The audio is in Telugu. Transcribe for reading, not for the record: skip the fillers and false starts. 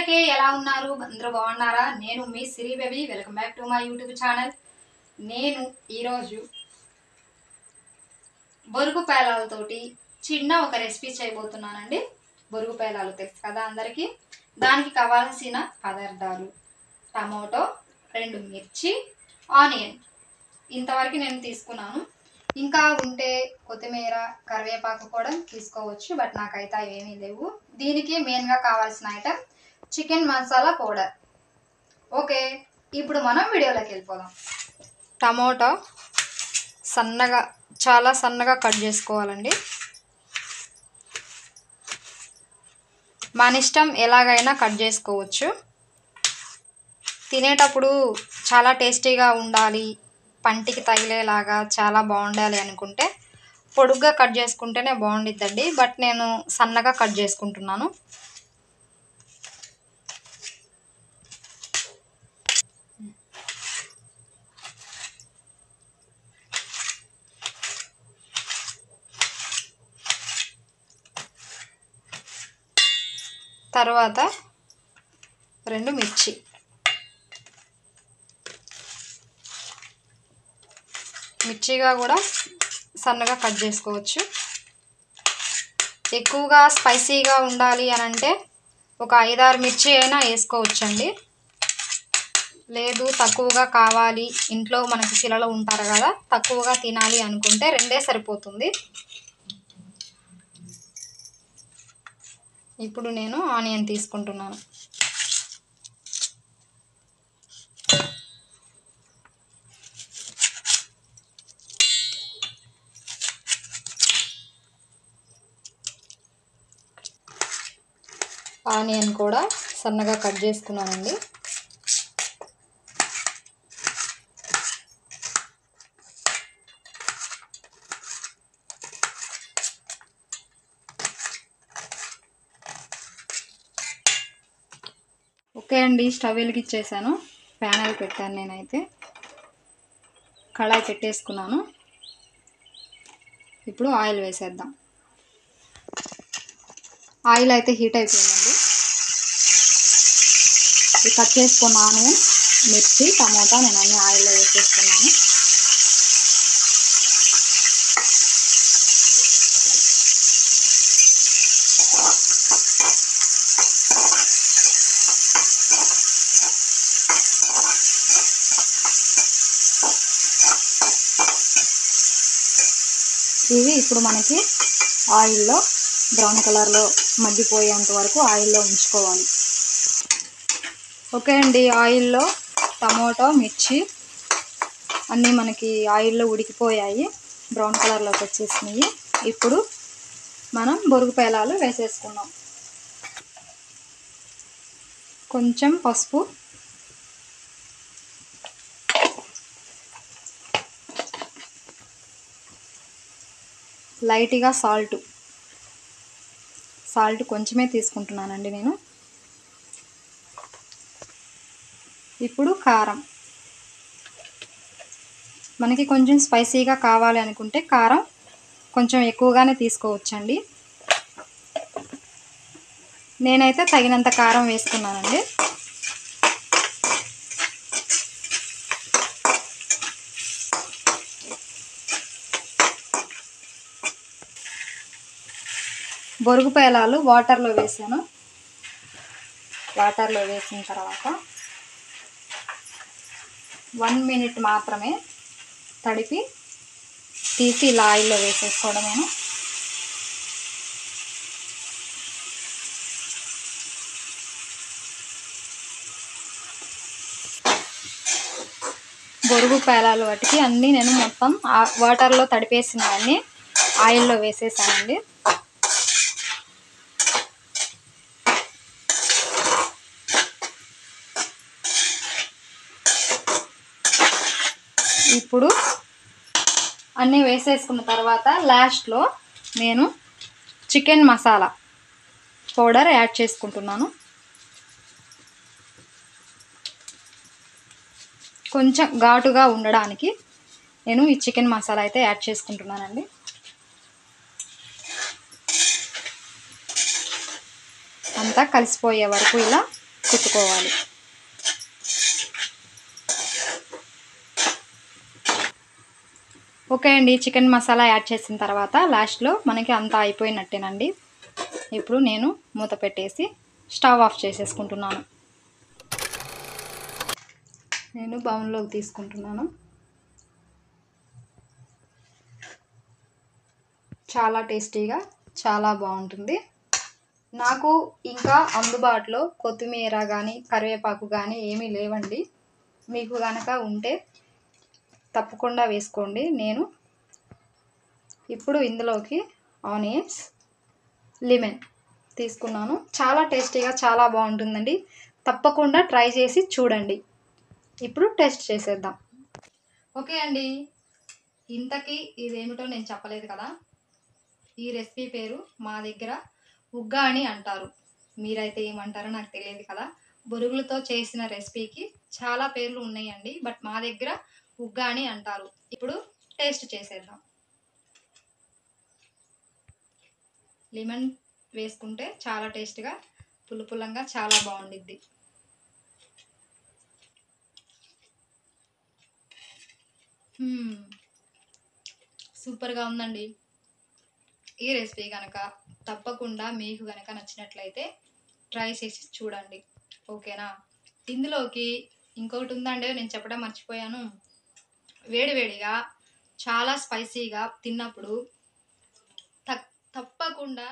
అందరికీ ఎలా ఉన్నారు? అందరూ బాగున్నారా? నేను మీ Siri baby. Welcome back to my YouTube channel. నేను ఈరోజు బొరుగు పేలాలతోటి చిన్న ఒక రెసిపీ చేయబోతున్నానండి. బొరుగు పేలాలు తెలుసు కదా అందరికీ. దానికి కావాల్సిన పదార్థాలు టమోటో, 2 మిర్చి, ఆనియన్ ఇంతవరకు నేను తీసుకున్నాను. ఇంకా ఉంటే కొత్తిమీర, కరివేపాకు కూడా తీసుకోవచ్చు, బట్ నాకైతే అవి ఏమీ లేవు. దీనికి మెయిన్గా కావాల్సిన item chicken masala powder. Okay, ఇప్పుడు మనం వీడియోలోకి వెళ్ళిపోదాం. టమోటా సన్నగా, చాలా సన్నగా కట్ చేసుకోవాలండి. మన ఇష్టం, ఎలాగైనా కట్ చేసుకోవచ్చు. తినేటప్పుడు చాలా టేస్టీగా ఉండాలి, పంటికి తగిలేలాగా చాలా బాగుండాలి అనుకుంటే పొడుగ్గా కట్ చేసుకుంటేనే బాగుండిద్దండి. బట్ నేను సన్నగా కట్ చేసుకుంటున్నాను. తర్వాత 2 మిర్చి, మిర్చిగా కూడా సన్నగా కట్ చేసుకోవచ్చు. ఎక్కువగా స్పైసీగా ఉండాలి అని అంటే ఒక 5-6 మిర్చి అయినా వేసుకోవచ్చండి. లేదు తక్కువగా కావాలి, ఇంట్లో మనకి పిల్లలు ఉంటారు కదా, తక్కువగా తినాలి అనుకుంటే 2 సరిపోతుంది. ఇప్పుడు నేను ఆనియన్ తీసుకుంటున్నాను. ఆనియన్ కూడా సన్నగా కట్ చేసుకున్నానండి. ఓకే అండి, స్టవ్ వెలిగించేసాను, ప్యానెల్ పెట్టాను. నేనైతే కళాయి పెట్టేసుకున్నాను. ఇప్పుడు ఆయిల్ వేసేద్దాం. ఆయిల్ అయితే హీట్ అయిపోయిందండి. ఈ కట్ చేసుకున్న ఆనియన్, మిర్చి, టమోటా నేను అన్ని ఆయిల్లో వేసేసుకున్నాను. ఇవి ఇప్పుడు మనకి ఆయిల్లో బ్రౌన్ కలర్లో మగ్గిపోయేంత వరకు ఆయిల్లో ఉంచుకోవాలి. ఓకే అండి, ఆయిల్లో టమోటో, మిర్చి అన్నీ మనకి ఆయిల్లో ఉడికిపోయాయి, బ్రౌన్ కలర్లోకి వచ్చేసినాయి. ఇప్పుడు మనం బొరుగు పేలాలు వేసేసుకున్నాం. కొంచెం పసుపు, లైట్గా సాల్ట్ కొంచెమే తీసుకుంటున్నానండి నేను. ఇప్పుడు కారం, మనకి కొంచెం స్పైసీగా కావాలి అనుకుంటే కారం కొంచెం ఎక్కువగానే తీసుకోవచ్చండి. నేనైతే తగినంత కారం వేసుకున్నానండి. బొరుగు పేలాలు వాటర్లో వేసాను. వాటర్లో వేసిన తర్వాత 1 మినిట్ మాత్రమే తడిపి తీసి ఇలా ఆయిల్లో వేసేసుకోవడమేను. బొరుగు పేలాలు వాటికి అన్నీ నేను మొత్తం వాటర్లో తడిపేసినవన్నీ ఆయిల్లో వేసేసానండి. ఇప్పుడు అన్నీ వేసేసుకున్న తర్వాత లాస్ట్లో నేను చికెన్ మసాలా పౌడర్ యాడ్ చేసుకుంటున్నాను. కొంచెం ఘాటుగా ఉండడానికి నేను ఈ చికెన్ మసాలా అయితే యాడ్ చేసుకుంటున్నానండి. అంతా కలిసిపోయే వరకు ఇలా కుట్టుకోవాలి. ఓకే అండి, చికెన్ మసాలా యాడ్ చేసిన తర్వాత లాస్ట్లో మనకి అంతా అయిపోయినట్టేనండి. ఇప్పుడు నేను మూత పెట్టేసి స్టవ్ ఆఫ్ చేసేసుకుంటున్నాను. నేను బౌన్లోకి తీసుకుంటున్నాను. చాలా టేస్టీగా చాలా బాగుంటుంది. నాకు ఇంకా అందుబాటులో కొత్తిమీర కానీ కరివేపాకు కానీ ఏమీ లేవండి. మీకు కనుక ఉంటే తప్పకుండా వేసుకోండి. నేను ఇప్పుడు ఇందులోకి ఆనియన్స్, లెమన్ తీసుకున్నాను. చాలా టేస్టీగా చాలా బాగుంటుందండి. తప్పకుండా ట్రై చేసి చూడండి. ఇప్పుడు టేస్ట్ చేసేద్దాం. ఓకే అండి, ఇంతకీ ఇదేమిటో నేను చెప్పలేదు కదా. ఈ రెసిపీ పేరు మా దగ్గర ఉగ్గాని అంటారు. మీరైతే ఏమంటారో నాకు తెలియదు కదా. బొరుగులతో చేసిన రెసిపీకి చాలా పేర్లు ఉన్నాయండి, బట్ మా దగ్గర ఉగ్గాని అంటారు. ఇప్పుడు టేస్ట్ చేసేద్దాం. లెమన్ వేసుకుంటే చాలా టేస్ట్గా పుల్లపుల్లంగా చాలా బాగుండిద్ది. సూపర్గా ఉందండి. ఈ రెసిపీ కనుక తప్పకుండా మీకు కనుక నచ్చినట్లయితే ట్రై చేసి చూడండి. ఓకేనా. ఇందులోకి ఇంకొకటి ఉందండి, నేను చెప్పడం మర్చిపోయాను. వేడివేడిగా చాలా స్పైసీగా తిన్నప్పుడు తప్పకుండా